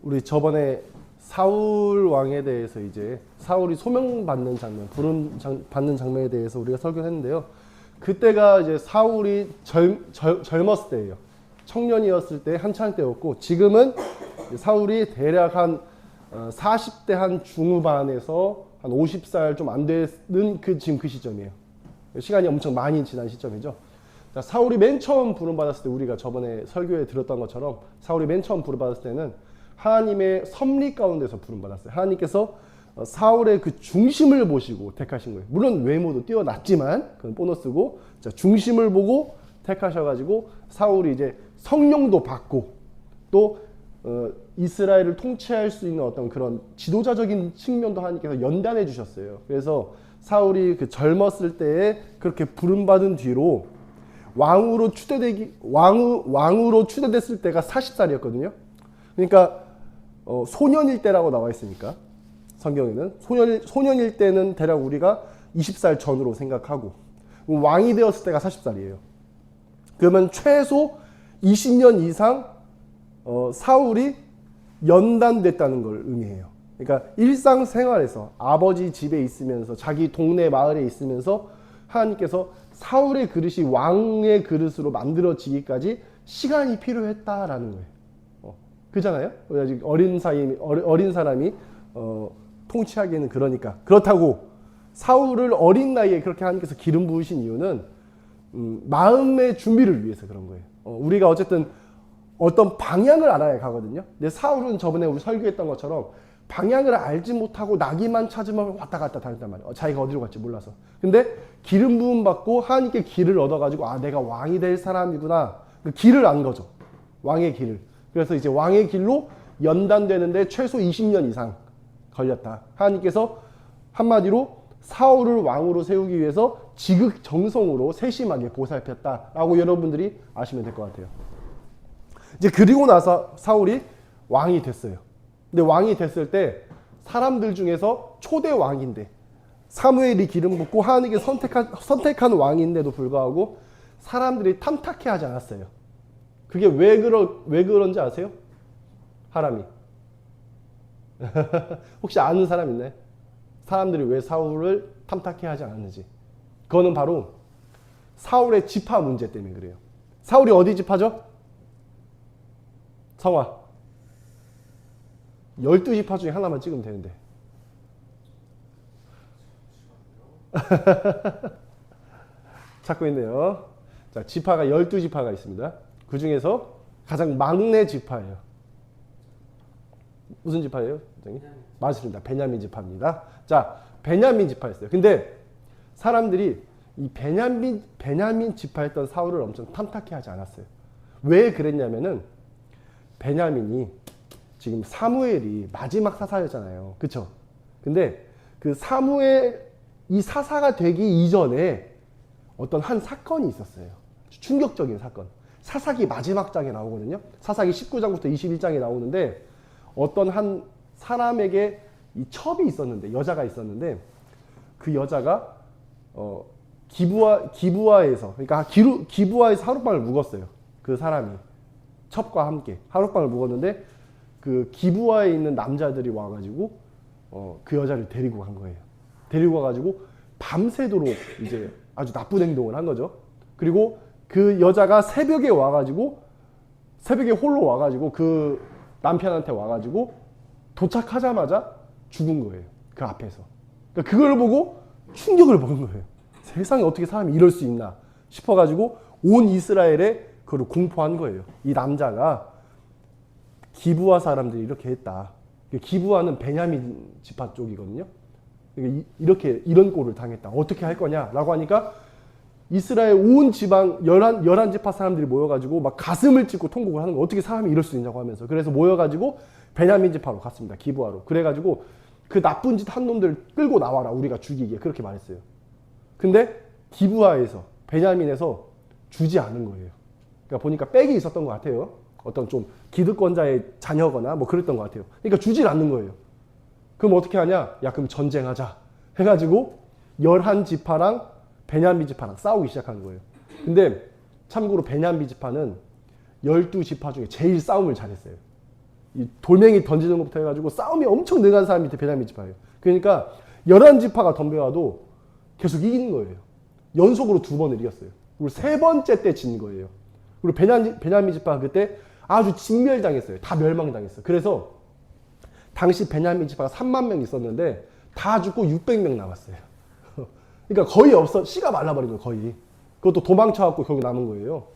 우리 저번에 사울 왕에 대해서 이제 사울이 소명받는 장면, 받는 장면에 대해서 우리가 설교했는데요. 그때가 이제 사울이 젊었을 때예요. 청년이었을 때 한창 때였고, 지금은 사울이 대략 한 40대 한 중후반에서 한 50살 좀 안 되는 지금 그 시점이에요. 시간이 엄청 많이 지난 시점이죠. 사울이 맨 처음 부름받았을 때, 우리가 저번에 설교에 들었던 것처럼 사울이 맨 처음 부름받았을 때는 하나님의 섭리 가운데서 부름받았어요. 하나님께서 사울의 그 중심을 보시고 택하신 거예요. 물론 외모도 뛰어났지만 그건 보너스고, 중심을 보고 택하셔가지고 사울이 이제 성령도 받고 또 이스라엘을 통치할 수 있는 어떤 그런 지도자적인 측면도 하나님께서 연단해 주셨어요. 그래서 사울이 그 젊었을 때에 그렇게 부름받은 뒤로 왕으로 추대됐을 때가 40살이었거든요. 그러니까 소년일 때라고 나와 있으니까 성경에는 소년일 때는 대략 우리가 20살 전으로 생각하고, 왕이 되었을 때가 40살이에요. 그러면 최소 20년 이상 사울이 연단됐다는 걸 의미해요. 그러니까 일상생활에서 아버지 집에 있으면서 자기 동네 마을에 있으면서 하나님께서 사울의 그릇이 왕의 그릇으로 만들어지기까지 시간이 필요했다라는 거예요. 그잖아요. 아직 어린 사람이 통치하기에는 그러니까. 그렇다고 사울을 어린 나이에 그렇게 하나님께서 기름 부으신 이유는 마음의 준비를 위해서 그런 거예요. 우리가 어쨌든 어떤 방향을 알아야 가거든요. 근데 사울은 저번에 우리 설교했던 것처럼 방향을 알지 못하고 나기만 찾으면 왔다 갔다 다녔단 말이에요. 자기가 어디로 갈지 몰라서. 근데 기름 부음 받고 하나님께 길을 얻어가지고, 아, 내가 왕이 될 사람이구나. 그 길을 안 거죠. 왕의 길을. 그래서 이제 왕의 길로 연단되는데 최소 20년 이상 걸렸다. 하나님께서 한마디로 사울을 왕으로 세우기 위해서 지극정성으로 세심하게 보살폈다라고 여러분들이 아시면 될 것 같아요. 이제 그리고 나서 사울이 왕이 됐어요. 근데 왕이 됐을 때 사람들 중에서 초대 왕인데, 사무엘이 기름 붓고 하나님께 선택한 왕인데도 불구하고 사람들이 탐탁해 하지 않았어요. 그게 왜 그런지 아세요? 하람이. 혹시 아는 사람 있나요? 사람들이 왜 사울을 탐탁해 하지 않았는지. 그거는 바로 사울의 지파 문제 때문에 그래요. 사울이 어디 지파죠? 성화. 12지파 중에 하나만 찍으면 되는데. 찾고 있네요. 자, 지파가 12지파가 있습니다. 그 중에서 가장 막내 지파예요. 무슨 지파예요? 맞습니다. 베냐민 지파입니다. 자, 베냐민 지파였어요. 근데 사람들이 이 베냐민 지파였던 사울을 엄청 탐탁해 하지 않았어요. 왜 그랬냐면은 베냐민이 지금 사무엘이 마지막 사사였잖아요. 그쵸? 근데 그 이 사사가 되기 이전에 어떤 한 사건이 있었어요. 충격적인 사건. 사사기 마지막 장에 나오거든요. 사사기 19장부터 21장에 나오는데, 어떤 한 사람에게 이 첩이 있었는데, 여자가 있었는데, 그 여자가 기부아에서, 그러니까 기부아에서 하룻밤을 묵었어요. 그 사람이 첩과 함께 하룻밤을 묵었는데, 그 기부아에 있는 남자들이 와가지고 그 여자를 데리고 간 거예요. 데리고 와가지고 밤새도록 이제 아주 나쁜 행동을 한 거죠. 그리고 그 여자가 새벽에 홀로 와가지고 그 남편한테 와가지고 도착하자마자 죽은 거예요. 그 앞에서. 그러니까 그걸 보고 충격을 먹은 거예요. 세상에 어떻게 사람이 이럴 수 있나 싶어가지고 온 이스라엘에 그걸 공포한 거예요. 이 남자가 기부아 사람들이 이렇게 했다. 기부아는 베냐민 지파 쪽이거든요. 이런 꼴을 당했다. 어떻게 할 거냐라고 하니까 이스라엘 온 지방 11지파 사람들이 모여가지고 막 가슴을 찢고 통곡을 하는 거. 어떻게 사람이 이럴 수 있냐고 하면서. 그래서 모여가지고 베냐민 지파로 갔습니다. 기부아로. 그래가지고 그 나쁜 짓 한 놈들 끌고 나와라. 우리가 죽이게. 그렇게 말했어요. 근데 기부아에서, 베냐민에서 주지 않은 거예요. 그러니까 보니까 빽이 있었던 것 같아요. 어떤 좀 기득권자의 자녀거나 뭐 그랬던 것 같아요. 그러니까 주질 않는 거예요. 그럼 어떻게 하냐? 야, 그럼 전쟁하자 해가지고 11지파랑 베냐민 지파랑 싸우기 시작한 거예요. 근데 참고로 베냐민 지파는 12지파 중에 제일 싸움을 잘했어요. 이 돌멩이 던지는 것부터 해가지고 싸움이 엄청 능한 사람이 베냐민 지파예요. 그러니까 11지파가 덤벼와도 계속 이기는 거예요. 연속으로 2번을 이겼어요. 그리고 3번째 때 진 거예요. 그리고 베냐민 지파가 그때 아주 진멸당했어요. 다 멸망당했어요. 그래서 당시 베냐민 지파가 3만 명 있었는데 다 죽고 600명 남았어요. 그러니까 거의 없어, 씨가 말라버린 거예요, 거의. 그것도 도망쳐갖고 결국 남은 거예요.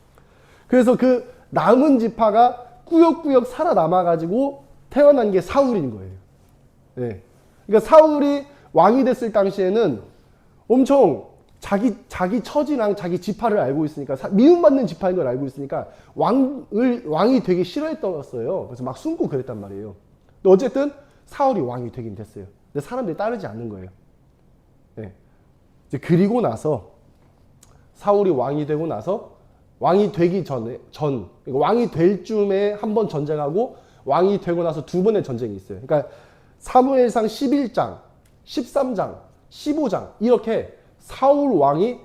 그래서 그 남은 지파가 꾸역꾸역 살아남아가지고 태어난 게 사울인 거예요. 네. 그러니까 사울이 왕이 됐을 당시에는 엄청 자기 처지랑 자기 지파를 알고 있으니까, 미움받는 지파인 걸 알고 있으니까 왕이 되기 싫어했었어요. 그래서 막 숨고 그랬단 말이에요. 근데 어쨌든 사울이 왕이 되긴 됐어요. 근데 사람들이 따르지 않는 거예요. 네. 이제 그리고 나서 사울이 왕이 되고 나서 왕이 되기 전에 왕이 될 쯤에 한 번 전쟁하고 왕이 되고 나서 2번의 전쟁이 있어요. 그러니까 사무엘상 11장, 13장, 15장 이렇게 사울 왕이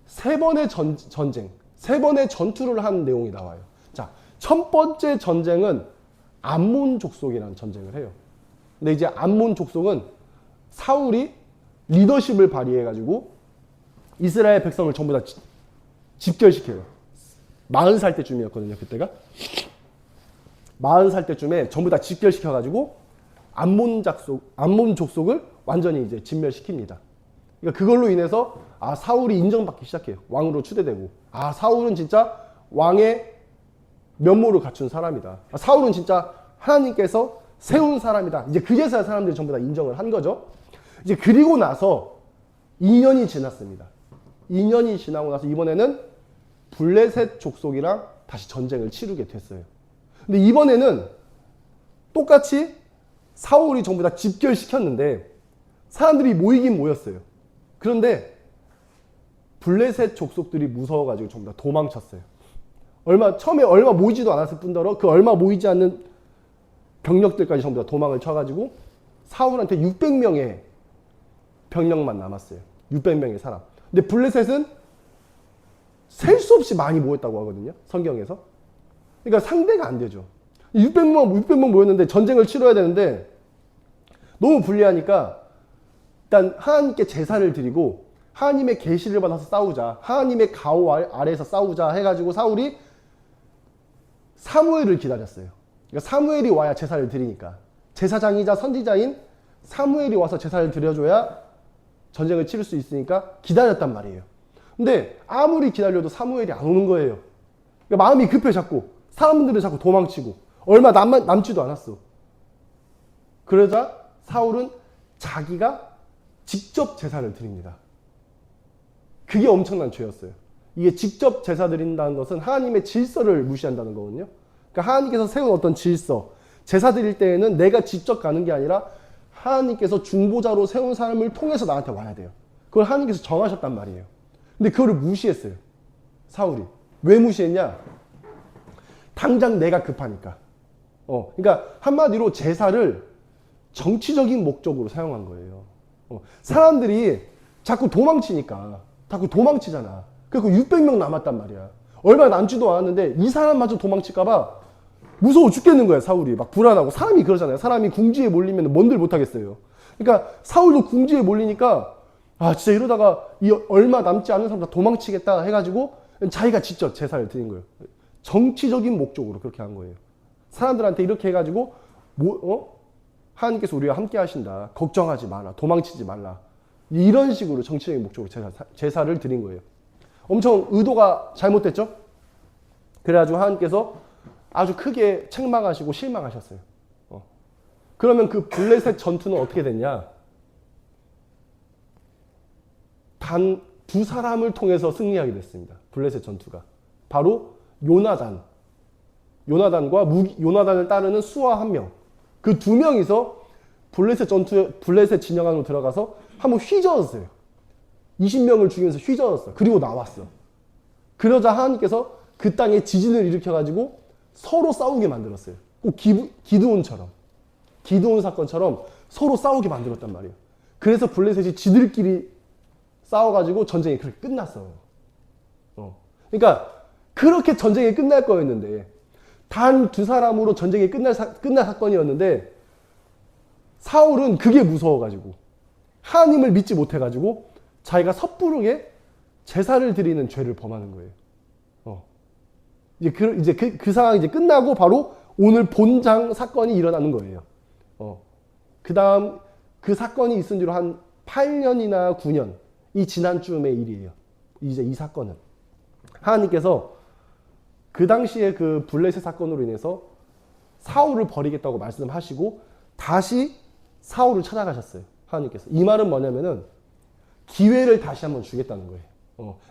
3번의 전쟁, 3번의 전투를 한 내용이 나와요. 자, 첫 번째 전쟁은 암몬 족속이라는 전쟁을 해요. 근데 이제 암몬 족속은 사울이 리더십을 발휘해가지고 이스라엘 백성을 전부 다 집결시켜요. 40살 때쯤이었거든요, 그때가. 40살 때쯤에 전부 다 집결시켜가지고 암몬 족속을 완전히 이제 진멸시킵니다. 그러니까 그걸로 인해서 사울이 인정받기 시작해요. 왕으로 추대되고. 사울은 진짜 왕의 면모를 갖춘 사람이다. 사울은 진짜 하나님께서 세운 사람이다. 이제 그제서야 사람들이 전부 다 인정을 한 거죠. 이제 그리고 나서 2년이 지났습니다. 2년이 지나고 나서 이번에는 블레셋 족속이랑 다시 전쟁을 치르게 됐어요. 근데 이번에는 똑같이 사울이 전부 다 집결시켰는데 사람들이 모이긴 모였어요. 그런데 블레셋 족속들이 무서워가지고 전부 다 도망쳤어요. 처음에 얼마 모이지도 않았을 뿐더러 그 얼마 모이지 않는 병력들까지 전부 다 도망을 쳐가지고 사울한테 600명의 병력만 남았어요. 600명의 사람. 근데 블레셋은 셀 수 없이 많이 모였다고 하거든요, 성경에서. 그러니까 상대가 안 되죠. 600명 모였는데 전쟁을 치러야 되는데 너무 불리하니까 일단 하나님께 제사를 드리고 하나님의 계시를 받아서 싸우자, 하나님의 가호 아래에서 싸우자 해가지고 사울이 사무엘을 기다렸어요. 그러니까 사무엘이 와야 제사를 드리니까 제사장이자 선지자인 사무엘이 와서 제사를 드려줘야 전쟁을 치를 수 있으니까 기다렸단 말이에요. 근데 아무리 기다려도 사무엘이 안 오는 거예요. 그러니까 마음이 급해 자꾸. 사람들은 자꾸 도망치고 얼마 남지도 않았어. 그러자 사울은 자기가 직접 제사를 드립니다. 그게 엄청난 죄였어요. 이게 직접 제사 드린다는 것은 하나님의 질서를 무시한다는 거거든요. 그러니까 하나님께서 세운 어떤 질서, 제사 드릴 때에는 내가 직접 가는 게 아니라 하나님께서 중보자로 세운 사람을 통해서 나한테 와야 돼요. 그걸 하나님께서 정하셨단 말이에요. 근데 그거를 무시했어요, 사울이. 왜 무시했냐? 당장 내가 급하니까. 그러니까 한마디로 제사를 정치적인 목적으로 사용한 거예요. 사람들이 자꾸 도망치니까, 자꾸 도망치잖아. 그리고 600명 남았단 말이야. 얼마 남지도 않았는데 이 사람마저 도망칠까봐 무서워 죽겠는 거야, 사울이. 막 불안하고. 사람이 그러잖아요. 사람이 궁지에 몰리면 뭔들 못하겠어요. 그러니까 사울도 궁지에 몰리니까 진짜 이러다가 이 얼마 남지 않은 사람 다 도망치겠다 해가지고 자기가 직접 제사를 드린 거예요. 정치적인 목적으로 그렇게 한 거예요. 사람들한테 이렇게 해가지고 하나님께서 우리와 함께 하신다. 걱정하지 마라. 도망치지 말라. 이런 식으로 정치적인 목적으로 제사를 드린 거예요. 엄청 의도가 잘못됐죠? 그래가지고 하나님께서 아주 크게 책망하시고 실망하셨어요. 그러면 그 블레셋 전투는 어떻게 됐냐? 단 2사람을 통해서 승리하게 됐습니다. 블레셋 전투가. 바로 요나단과 요나단을 따르는 수하 1명. 그 2명이서 블레셋 진영 안으로 들어가서 한번 휘저었어요. 20명을 죽이면서 휘저었어. 그리고 나왔어. 그러자 하나님께서 그 땅에 지진을 일으켜가지고 서로 싸우게 만들었어요. 꼭 기드온 사건처럼 서로 싸우게 만들었단 말이에요. 그래서 블레셋이 지들끼리 싸워가지고 전쟁이 그렇게 끝났어요. 그러니까 그렇게 전쟁이 끝날 거였는데 단 두 사람으로 전쟁이 끝날 사건이었는데 사울은 그게 무서워가지고 하나님을 믿지 못해가지고 자기가 섣부르게 제사를 드리는 죄를 범하는 거예요. 이제 그 상황이 이제 끝나고 바로 오늘 본장 사건이 일어나는 거예요. 그 다음 그 사건이 있은 뒤로 한 8년이나 9년 이 지난쯤의 일이에요. 이제 이 사건은 하나님께서 그 당시에 그 블레셋 사건으로 인해서 사울을 버리겠다고 말씀하시고 다시 사울을 찾아가셨어요. 하나님께서. 이 말은 뭐냐면은 기회를 다시 한번 주겠다는 거예요.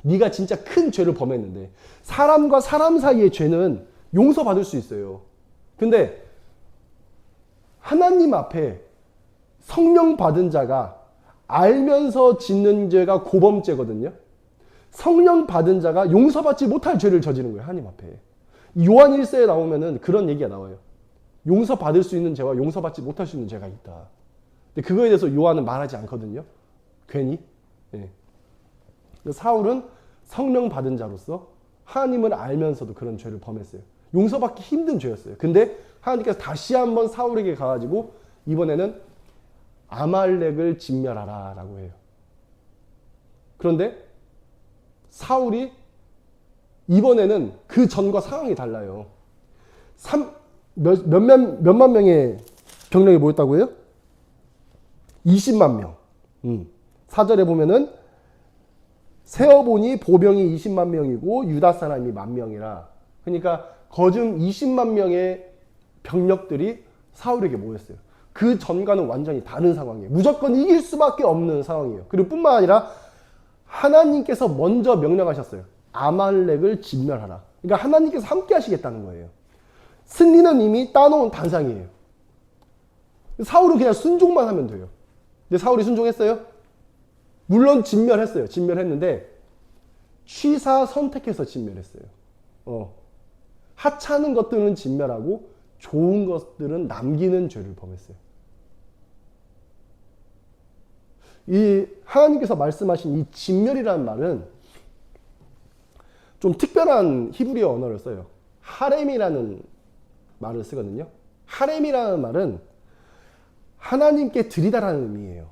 네가 진짜 큰 죄를 범했는데 사람과 사람 사이의 죄는 용서받을 수 있어요. 근데 하나님 앞에 성령 받은 자가 알면서 짓는 죄가 고범죄거든요. 성령 받은 자가 용서받지 못할 죄를 저지른 거예요. 하나님 앞에. 요한 1서에 나오면은 그런 얘기가 나와요. 용서받을 수 있는 죄와 용서받지 못할 수 있는 죄가 있다. 근데 그거에 대해서 요한은 말하지 않거든요. 괜히. 예. 사울은 성령 받은 자로서 하나님을 알면서도 그런 죄를 범했어요. 용서받기 힘든 죄였어요. 근데 하나님께서 다시 한번 사울에게 가가지고 이번에는 아말렉을 진멸하라 라고 해요. 그런데 사울이 이번에는 그 전과 상황이 달라요. 몇만 명의 병력이 모였다고요? 20만 명. 4절에 보면은 세어보니 보병이 20만 명이고 유다 사람이 10,000명이라. 그러니까 거즘 20만 명의 병력들이 사울에게 모였어요. 그 전과는 완전히 다른 상황이에요. 무조건 이길 수밖에 없는 상황이에요. 그리고 뿐만 아니라 하나님께서 먼저 명령하셨어요. 아말렉을 진멸하라. 그러니까 하나님께서 함께 하시겠다는 거예요. 승리는 이미 따놓은 단상이에요. 사울은 그냥 순종만 하면 돼요. 근데 사울이 순종했어요? 물론 진멸했어요. 진멸했는데 취사 선택해서 진멸했어요. 하찮은 것들은 진멸하고 좋은 것들은 남기는 죄를 범했어요. 이 하나님께서 말씀하신 이 진멸이라는 말은 좀 특별한 히브리어 언어를 써요. 하렘이라는 말을 쓰거든요. 하렘이라는 말은 하나님께 드리다라는 의미예요.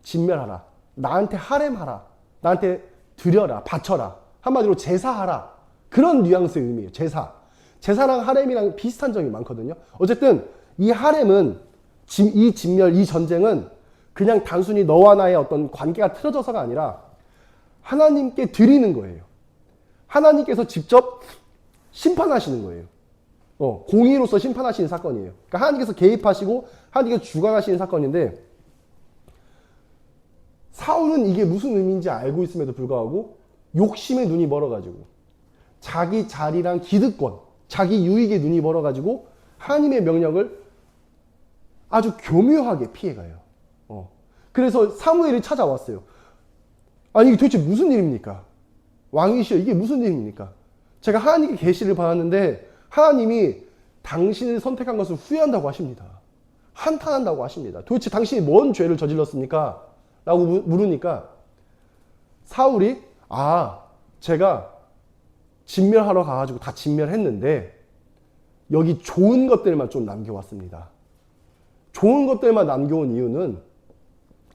진멸하라. 나한테 하렘하라. 나한테 드려라. 바쳐라. 한마디로 제사하라. 그런 뉘앙스의 의미예요. 제사. 제사랑 하렘이랑 비슷한 점이 많거든요. 어쨌든 이 하렘은 이 진멸, 이 전쟁은 그냥 단순히 너와 나의 어떤 관계가 틀어져서가 아니라 하나님께 드리는 거예요. 하나님께서 직접 심판하시는 거예요. 공의로서 심판하시는 사건이에요. 그러니까 하나님께서 개입하시고 하나님께서 주관하시는 사건인데 사울은 이게 무슨 의미인지 알고 있음에도 불구하고 욕심에 눈이 멀어가지고 자기 자리랑 기득권, 자기 유익에 눈이 멀어가지고 하나님의 명령을 아주 교묘하게 피해가요. 그래서 사무엘이 찾아왔어요. 아니 이게 도대체 무슨 일입니까? 왕이시여 이게 무슨 일입니까? 제가 하나님께 계시를 받았는데 하나님이 당신을 선택한 것을 후회한다고 하십니다. 한탄한다고 하십니다. 도대체 당신이 뭔 죄를 저질렀습니까? 라고 물으니까 사울이 제가 진멸하러 가가지고 다 진멸했는데 여기 좋은 것들만 좀 남겨왔습니다. 좋은 것들만 남겨온 이유는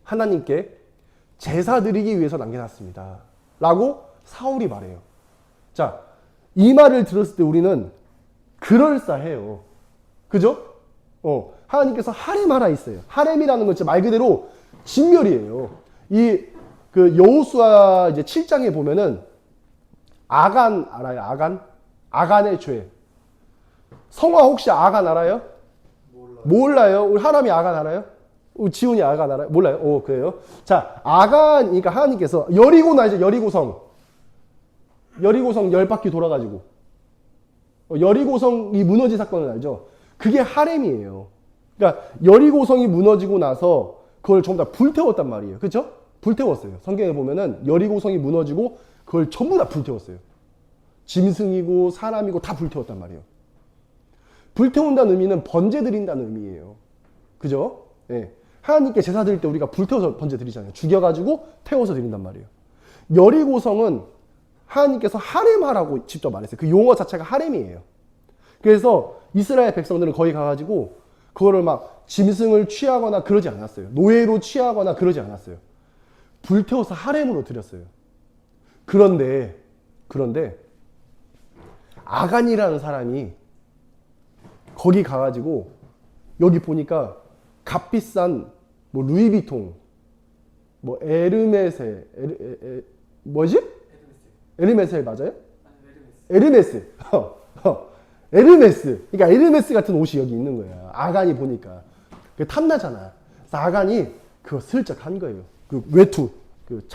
하나님께 제사 드리기 위해서 남겨놨습니다. 라고 사울이 말해요. 자, 이 말을 들었을 때 우리는 그럴싸해요. 그죠? 하나님께서 하렘하라 있어요. 하렘이라는 건 말 그대로 진멸이에요. 그 여호수아 이제 7장에 보면은 아간 알아요? 아간? 아간의 죄. 성화 혹시 아간 알아요? 몰라요. 우리 하람이 아간 알아요? 우리 지훈이 아간 알아요? 몰라요? 그래요? 자, 아간, 그러니까 하나님께서 여리고나 이제 여리고성 10바퀴 돌아가지고 여리고성이 무너진 사건을 알죠? 그게 하렘이에요. 그러니까 여리고성이 무너지고 나서 그걸 전부 다 불태웠단 말이에요. 그렇죠? 불태웠어요. 성경에 보면은 여리고성이 무너지고 그걸 전부 다 불태웠어요. 짐승이고 사람이고 다 불태웠단 말이에요. 불태운다는 의미는 번제 드린다는 의미예요. 그죠? 네. 하나님께 제사 드릴 때 우리가 불태워서 번제 드리잖아요. 죽여가지고 태워서 드린단 말이에요. 여리고성은 하나님께서 하렘하라고 직접 말했어요. 그 용어 자체가 하렘이에요. 그래서 이스라엘 백성들은 거기 가가지고 그거를 막 짐승을 취하거나 그러지 않았어요. 노예로 취하거나 그러지 않았어요. 불태워서 하렘으로 드렸어요. 그런데 아간이라는 사람이 거기 가가지고 여기 보니까 값비싼 뭐 루이비통, 뭐 에르메세, 뭐지? 에르메세 맞아요? 에르메스. 에르메스. 그러니까 에르메스 같은 옷이 여기 있는 거야. 아간이 보니까. 그 탐나잖아. 그래서 아간이 그거 슬쩍 한 거예요. 그 외투, 그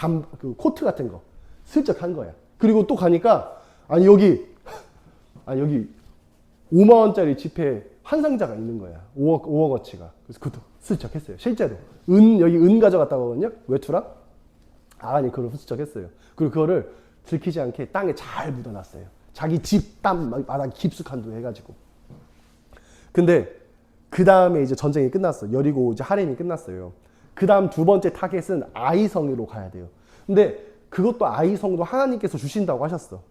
코트 같은 거 슬쩍 한 거야. 그리고 또 가니까 아니 여기 5만 원짜리 지폐 한 상자가 있는 거야. 5억 어치가. 그래서 그것도 슬쩍 했어요. 실제로. 여기 은 가져갔다고 하거든요. 외투랑. 아간이 그걸 슬쩍 했어요. 그리고 그거를 들키지 않게 땅에 잘 묻어놨어요. 자기 집 땅 마당 깊숙한 데 해가지고. 근데 그 다음에 이제 전쟁이 끝났어. 여리고 이제 하렘이 끝났어요. 그 다음 두 번째 타겟은 아이성으로 가야 돼요. 근데 그것도 아이성도 하나님께서 주신다고 하셨어.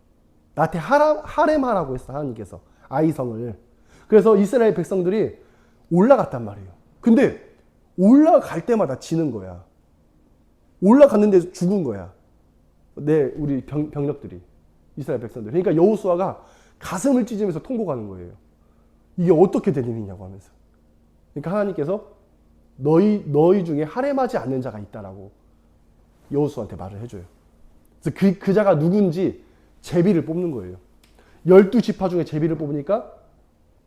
나한테 하렘하라고 했어, 하나님께서. 아이성을. 그래서 이스라엘 백성들이 올라갔단 말이에요. 근데 올라갈 때마다 지는 거야. 올라갔는데 죽은 거야. 우리 병력들이. 이스라엘 백성들. 그러니까 여호수아가 가슴을 찢으면서 통곡하는 거예요. 이게 어떻게 된 일이냐고 하면서. 그러니까 하나님께서 너희 중에 하렘하지 않는 자가 있다라고 여호수아한테 말을 해줘요. 그래서 그 자가 누군지 제비를 뽑는 거예요. 12지파 중에 제비를 뽑으니까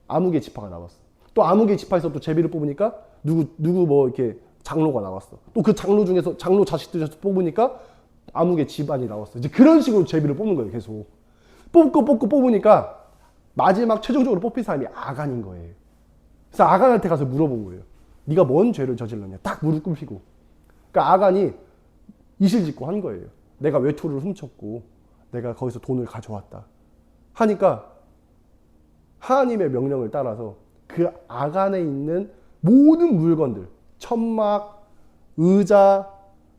아무개 지파가 나왔어. 또 아무개 지파에서 또 제비를 뽑으니까 누구 뭐 이렇게 장로가 나왔어. 또 그 장로 중에서 장로 자식들 중에서 뽑으니까 아무개 집안이 나왔어. 이제 그런 식으로 제비를 뽑는 거예요. 계속 뽑으니까 마지막 최종적으로 뽑힌 사람이 아간인 거예요. 그래서 아간한테 가서 물어본 거예요. 네가 뭔 죄를 저질렀냐? 딱 무릎 꿇히고. 그러니까 아간이 이실직고 한 거예요. 내가 외투를 훔쳤고 내가 거기서 돈을 가져왔다 하니까 하나님의 명령을 따라서 그 아간에 있는 모든 물건들, 천막, 의자,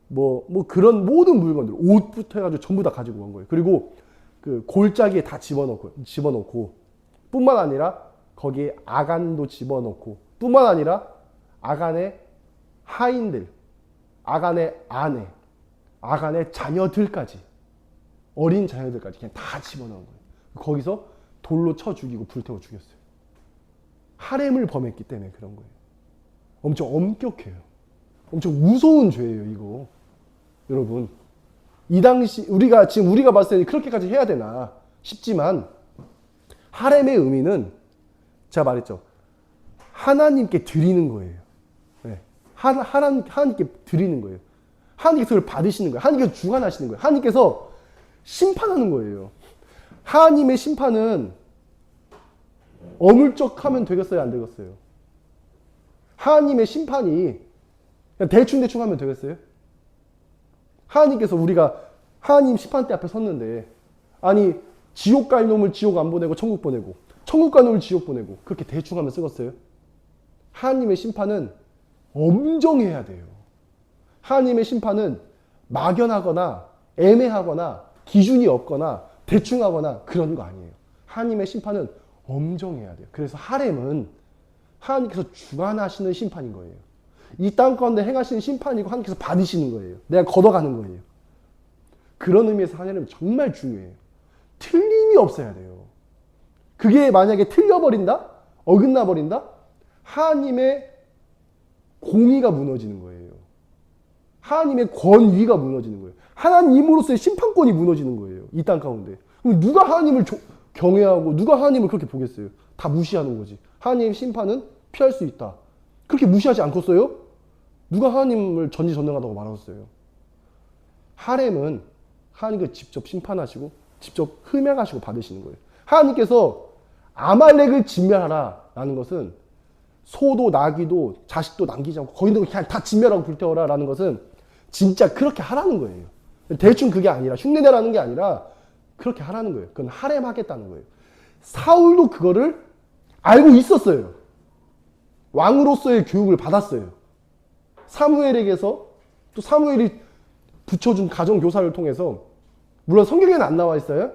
뭐 그런 모든 물건들, 옷부터 해가지고 전부 다 가지고 간 거예요. 그리고 그 골짜기에 다 집어넣고 뿐만 아니라 거기에 아간도 집어넣고 뿐만 아니라 아간의 하인들, 아간의 아내, 아간의 자녀들까지, 어린 자녀들까지 그냥 다 집어넣은 거예요. 거기서 돌로 쳐 죽이고 불태워 죽였어요. 하렘을 범했기 때문에 그런 거예요. 엄청 엄격해요. 엄청 무서운 죄예요, 이거. 여러분, 이 당시 우리가 봤을 때 그렇게까지 해야 되나 싶지만 하렘의 의미는 제가 말했죠. 하나님께 드리는 거예요. 네. 하나님께 드리는 거예요. 하나님께서 그걸 받으시는 거예요. 하나님께서 주관하시는 거예요. 하나님께서 심판하는 거예요. 하나님의 심판은 어물쩍하면 되겠어요? 안 되겠어요? 하나님의 심판이 그냥 대충 하면 되겠어요? 하나님께서 우리가 하나님 심판대 앞에 섰는데 아니 지옥 갈 놈을 지옥 안 보내고 천국 보내고 천국 갈 놈을 지옥 보내고 그렇게 대충 하면 쓰겠어요? 하나님의 심판은 엄정해야 돼요. 하나님의 심판은 막연하거나 애매하거나 기준이 없거나 대충 하거나 그런 거 아니에요. 하나님의 심판은 엄정해야 돼요. 그래서 하렘은 하나님께서 주관하시는 심판인 거예요. 이 땅 가운데 행하시는 심판이고 하나님께서 받으시는 거예요. 내가 걷어가는 거예요. 그런 의미에서 하나님은 정말 중요해요. 틀림이 없어야 돼요. 그게 만약에 틀려버린다? 어긋나 버린다? 하나님의 공의가 무너지는 거예요. 하나님의 권위가 무너지는 거예요. 하나님으로서의 심판권이 무너지는 거예요. 이 땅 가운데. 그럼 누가 하나님을 경외하고 누가 하나님을 그렇게 보겠어요? 다 무시하는 거지. 하나님의 심판은 피할 수 있다. 그렇게 무시하지 않겠어요? 누가 하나님을 전지전능하다고 말하겠어요? 하렘은 하나님께서 직접 심판하시고 직접 흠양하시고 받으시는 거예요. 하나님께서 아말렉을 진멸하라 라는 것은 소도 나귀도 자식도 남기지 않고 거인도 그냥 다 진멸하고 불태워라 라는 것은 진짜 그렇게 하라는 거예요. 대충 그게 아니라 흉내내라는 게 아니라 그렇게 하라는 거예요. 그건 하렘하겠다는 거예요. 사울도 그거를 알고 있었어요. 왕으로서의 교육을 받았어요. 사무엘에게서 또 사무엘이 붙여준 가정교사를 통해서 물론 성경에는 안 나와 있어요.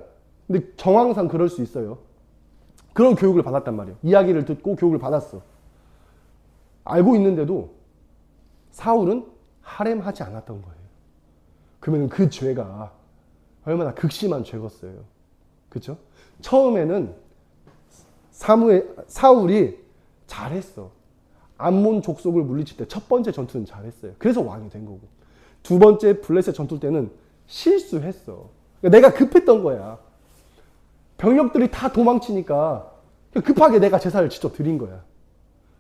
근데 정황상 그럴 수 있어요. 그런 교육을 받았단 말이에요. 이야기를 듣고 교육을 받았어. 알고 있는데도 사울은 할애하지 않았던 거예요. 그러면 그 죄가 얼마나 극심한 죄였어요. 그렇죠? 처음에는 사울이 잘했어. 암몬 족속을 물리칠 때 첫 번째 전투는 잘했어요. 그래서 왕이 된 거고. 두 번째 블레셋 전투 때는 실수했어. 그러니까 내가 급했던 거야. 병력들이 다 도망치니까 급하게 내가 제사를 직접 드린 거야.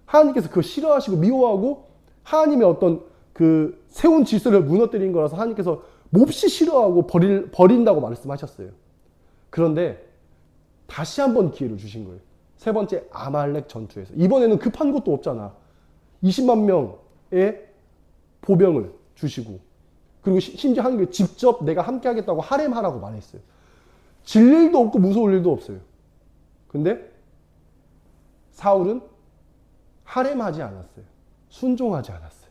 하나님께서 그거 싫어하시고 미워하고 하나님의 어떤 그 세운 질서를 무너뜨린 거라서 하나님께서 몹시 싫어하고 버린다고 말씀하셨어요. 그런데 다시 한번 기회를 주신 거예요. 세 번째 아말렉 전투에서. 이번에는 급한 것도 없잖아. 20만 명의 보병을 주시고, 그리고 심지어 하나님께 직접 내가 함께 하겠다고 할애하라고 말했어요. 질 일도 없고 무서울 일도 없어요. 근데 사울은 할애하지 않았어요. 순종하지 않았어요.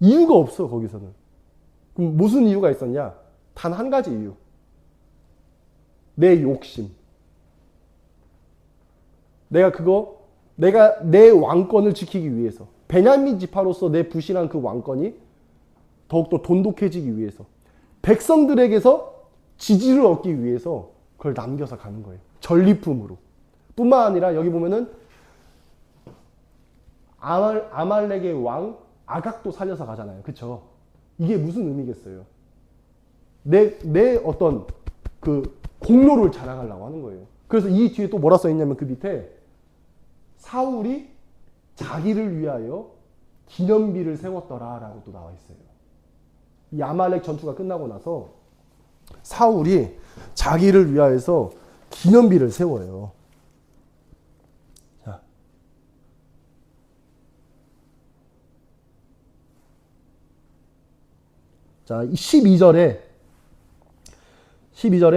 이유가 없어, 거기서는. 그럼 무슨 이유가 있었냐? 단 한 가지 이유. 내 욕심. 내가 내 왕권을 지키기 위해서, 베냐민 지파로서 내 부실한 그 왕권이 더욱더 돈독해지기 위해서, 백성들에게서 지지를 얻기 위해서 그걸 남겨서 가는 거예요. 전리품으로. 뿐만 아니라 여기 보면은 아말렉의 왕 아각도 살려서 가잖아요. 그쵸? 이게 무슨 의미겠어요? 내 어떤 그 공로를 자랑하려고 하는 거예요. 그래서 이 뒤에 또 뭐라 써있냐면 그 밑에 사울이 자기를 위하여 기념비를 세웠더라 라고 또 나와 있어요. 이 아말렉 전투가 끝나고 나서 사울이 자기를 위하여서 기념비를 세워요. 자, 12절에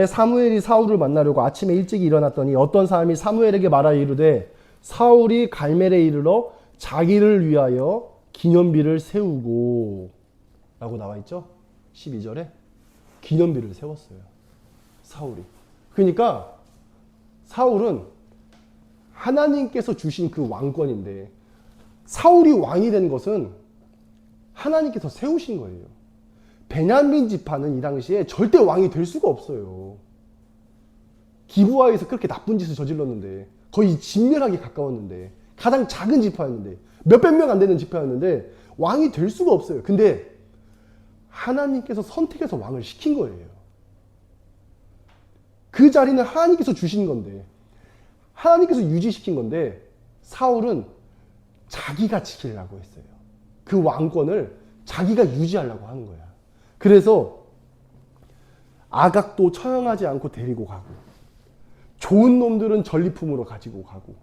사무엘이 사울을 만나려고 아침에 일찍 일어났더니 어떤 사람이 사무엘에게 말하여 이르되 사울이 갈멜에 이르러 자기를 위하여 기념비를 세우고 라고 나와 있죠. 12절에 기념비를 세웠어요. 사울이. 그러니까 사울은 하나님께서 주신 그 왕권인데, 사울이 왕이 된 것은 하나님께서 세우신 거예요. 베냐민 지파는 이 당시에 절대 왕이 될 수가 없어요. 기브아에서 그렇게 나쁜 짓을 저질렀는데, 거의 진멸하기 가까웠는데, 가장 작은 지파였는데, 몇백 명 안 되는 지파였는데 왕이 될 수가 없어요. 근데 하나님께서 선택해서 왕을 시킨 거예요. 그 자리는 하나님께서 주신 건데, 하나님께서 유지시킨 건데, 사울은 자기가 지키려고 했어요. 그 왕권을 자기가 유지하려고 하는 거야. 그래서 아각도 처형하지 않고 데리고 가고, 좋은 놈들은 전리품으로 가지고 가고,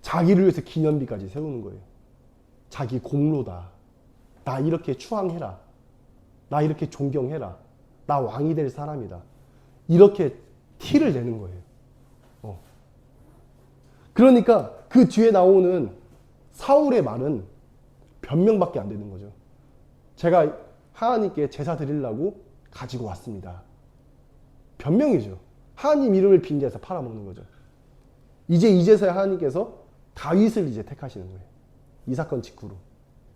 자기를 위해서 기념비까지 세우는 거예요. 자기 공로다. 나 이렇게 추앙해라. 나 이렇게 존경해라. 나 왕이 될 사람이다. 이렇게 티를 내는 거예요. 그러니까 그 뒤에 나오는 사울의 말은 변명밖에 안 되는 거죠. 제가 하나님께 제사 드리려고 가지고 왔습니다. 변명이죠. 하나님 이름을 빙자해서 팔아먹는 거죠. 이제서야 하나님께서 다윗을 이제 택하시는 거예요. 이 사건 직후로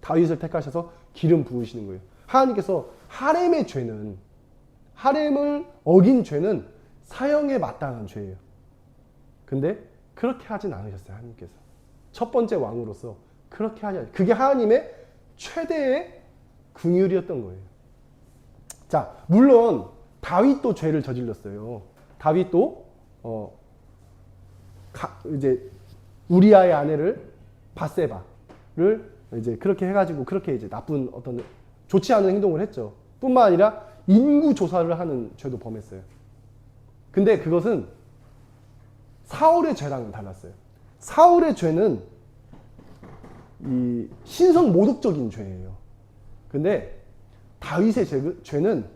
다윗을 택하셔서 기름 부으시는 거예요. 하나님께서 하렘을 어긴 죄는 사형에 마땅한 죄예요. 근데 그렇게 하진 않으셨어요. 하나님께서 첫 번째 왕으로서 그렇게 하지 않아요. 그게 하나님의 최대의 긍휼이었던 거예요. 자, 물론 다윗도 죄를 저질렀어요. 다윗도 이제 우리아의 아내를 밧세바를 이제 그렇게 해가지고 그렇게 이제 나쁜 어떤 좋지 않은 행동을 했죠. 뿐만 아니라 인구 조사를 하는 죄도 범했어요. 근데 그것은 사울의 죄랑은 달랐어요. 사울의 죄는 이 신성 모독적인 죄예요. 근데 다윗의 죄는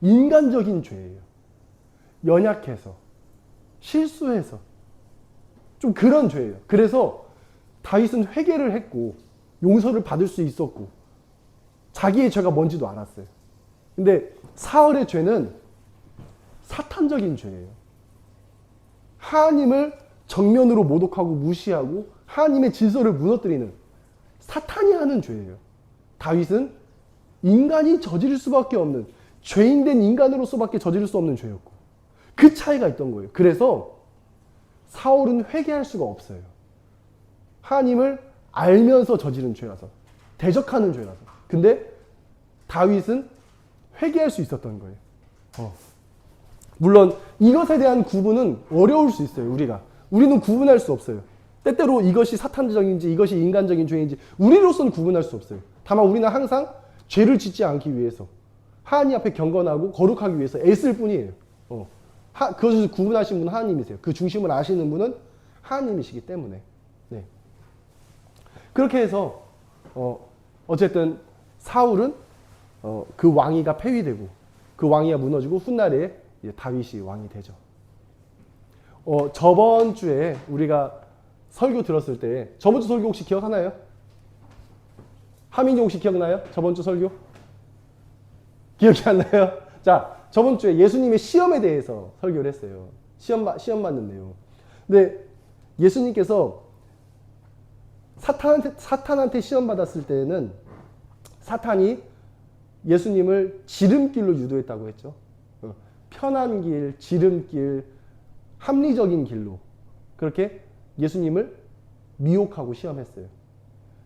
인간적인 죄예요. 연약해서, 실수해서, 좀 그런 죄예요. 그래서 다윗은 회개를 했고 용서를 받을 수 있었고 자기의 죄가 뭔지도 알았어요. 근데 사울의 죄는 사탄적인 죄예요. 하나님을 정면으로 모독하고 무시하고 하나님의 질서를 무너뜨리는 사탄이 하는 죄예요. 다윗은 인간이 저지를 수밖에 없는, 죄인된 인간으로서밖에 저지를 수 없는 죄였고, 그 차이가 있던 거예요. 그래서 사울은 회개할 수가 없어요. 하나님을 알면서 저지른 죄라서, 대적하는 죄라서. 근데 다윗은 회개할 수 있었던 거예요. 물론 이것에 대한 구분은 어려울 수 있어요. 우리는 구분할 수 없어요. 때때로 이것이 사탄적인지 이것이 인간적인 죄인지 우리로서는 구분할 수 없어요. 다만 우리는 항상 죄를 짓지 않기 위해서, 하나님 앞에 경건하고 거룩하기 위해서 애쓸 뿐이에요. 그것을 구분하신 분은 하나님이세요. 그 중심을 아시는 분은 하나님이시기 때문에. 네. 그렇게 해서 어쨌든 사울은 그 왕위가 폐위되고 그 왕위가 무너지고 훗날에 다윗이 왕이 되죠. 저번 주에 우리가 설교 들었을 때, 저번 주 설교 혹시 기억하나요? 하민이 혹시 기억나요? 저번 주 설교? 기억이 안 나요? 자, 저번 주에 예수님의 시험에 대해서 설교를 했어요. 시험 받는 내용. 근데 예수님께서 사탄한테 시험 받았을 때는 사탄이 예수님을 지름길로 유도했다고 했죠. 편한 길, 지름길, 합리적인 길로 그렇게 예수님을 미혹하고 시험했어요.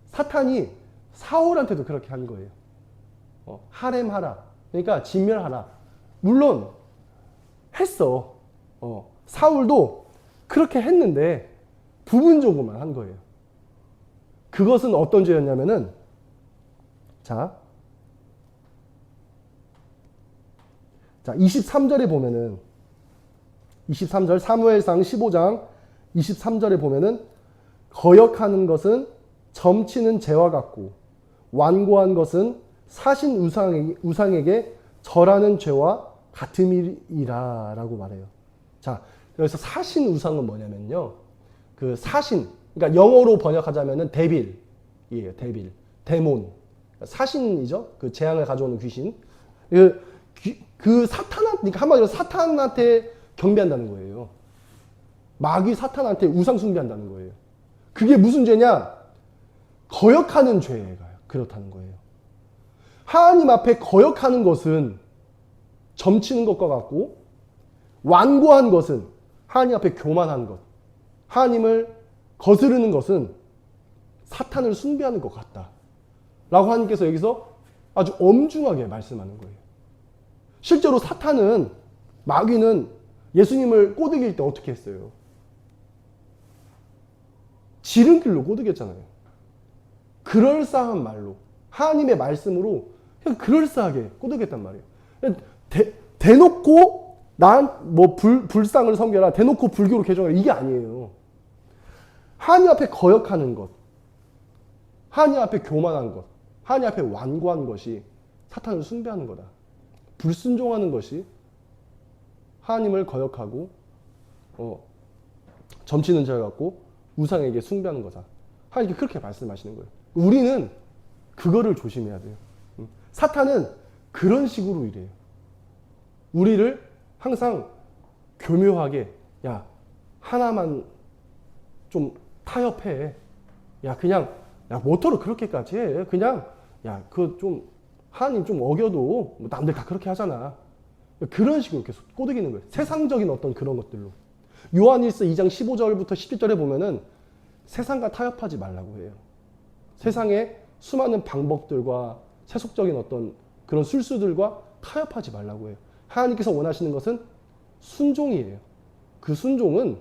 사탄이 사울한테도 그렇게 한 거예요. 하렘하라. 그러니까 진멸하라. 물론 했어. 사울도 그렇게 했는데 부분적으로만 한 거예요. 그것은 어떤 죄였냐면은, 자 23절에 보면은, 23절 사무엘상 15장 23절에 보면은, 거역하는 것은 점치는 재와 같고 완고한 것은 사신 우상에게 절하는 죄와 같음이라 라고 말해요. 자, 여기서 사신 우상은 뭐냐면요, 그 사신, 그러니까 영어로 번역하자면은 데빌이에요. 데몬, 사신이죠. 그 재앙을 가져오는 귀신. 그 사탄한테, 그러니까 한마디로 사탄한테 경배한다는 거예요. 마귀 사탄한테 우상 숭배한다는 거예요. 그게 무슨 죄냐? 거역하는 죄가 그렇다는 거예요. 하나님 앞에 거역하는 것은 점치는 것과 같고, 완고한 것은 하나님 앞에 교만한 것, 하나님을 거스르는 것은 사탄을 숭배하는 것 같다 라고 하나님께서 여기서 아주 엄중하게 말씀하는 거예요. 실제로 사탄은, 마귀는 예수님을 꼬드길 때 어떻게 했어요? 지름길로 꼬드겼잖아요. 그럴싸한 말로, 하나님의 말씀으로 그냥 그럴싸하게 꼬드겼단 말이에요. 대놓고 난 뭐 불상을 섬겨라, 대놓고 불교로 개종하라, 이게 아니에요. 하나님 앞에 거역하는 것, 하나님 앞에 교만한 것, 하나님 앞에 완고한 것이 사탄을 숭배하는 거다. 불순종하는 것이 하나님을 거역하고 점치는 자 같고 우상에게 숭배하는 거다. 하나님께 그렇게 말씀하시는 거예요. 우리는 그거를 조심해야 돼요. 사탄은 그런 식으로 일해요. 우리를 항상 교묘하게, 야, 하나만 좀 타협해. 야, 그냥, 야, 뭐터로 그렇게까지 해. 그냥, 야, 그 좀, 하나님 좀 어겨도 뭐 남들 다 그렇게 하잖아. 그런 식으로 계속 꼬드기는 거예요. 세상적인 어떤 그런 것들로. 요한일서 2장 15절부터 17절에 보면은 세상과 타협하지 말라고 해요. 세상의 수많은 방법들과 세속적인 어떤 그런 술수들과 타협하지 말라고 해요. 하나님께서 원하시는 것은 순종이에요. 그 순종은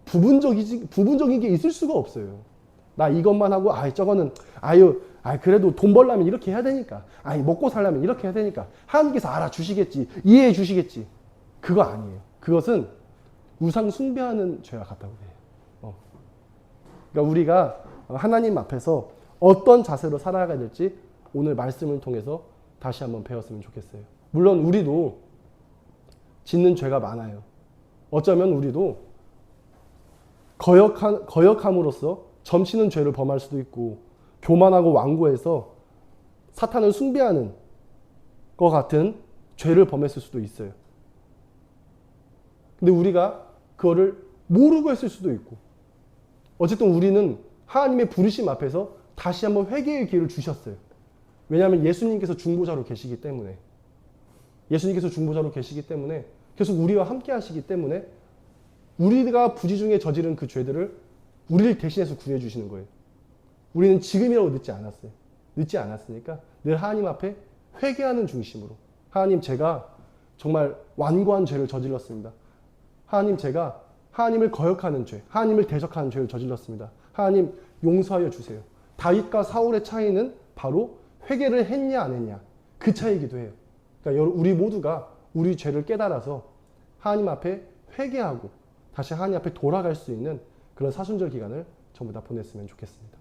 부분적인 게 있을 수가 없어요. 나 이것만 하고, 저거는, 그래도 돈 벌려면 이렇게 해야 되니까. 먹고 살려면 이렇게 해야 되니까. 하나님께서 알아주시겠지. 이해해 주시겠지. 그거 아니에요. 그것은 우상 숭배하는 죄와 같다고 해요. 그러니까 우리가 하나님 앞에서 어떤 자세로 살아가야 될지 오늘 말씀을 통해서 다시 한번 배웠으면 좋겠어요. 물론 우리도 짓는 죄가 많아요. 어쩌면 우리도 거역함으로써 점치는 죄를 범할 수도 있고, 교만하고 완고해서 사탄을 숭배하는 것 같은 죄를 범했을 수도 있어요. 근데 우리가 그거를 모르고 했을 수도 있고. 어쨌든 우리는 하나님의 부르심 앞에서 다시 한번 회개의 기회를 주셨어요. 왜냐하면 예수님께서 중보자로 계시기 때문에. 예수님께서 중보자로 계시기 때문에 계속 우리와 함께 하시기 때문에 우리가 부지 중에 저지른 그 죄들을 우리를 대신해서 구해 주시는 거예요. 우리는 지금이라고 늦지 않았어요. 늦지 않았으니까 늘 하나님 앞에 회개하는 중심으로, 하나님, 제가 정말 완고한 죄를 저질렀습니다. 하나님, 제가 하나님을 거역하는 죄, 하나님을 대적하는 죄를 저질렀습니다. 하나님, 용서하여 주세요. 다윗과 사울의 차이는 바로 회개를 했냐 안 했냐, 그 차이이기도 해요. 그러니까 우리 모두가 우리 죄를 깨달아서 하나님 앞에 회개하고 다시 하나님 앞에 돌아갈 수 있는 그런 사순절 기간을 전부 다 보냈으면 좋겠습니다.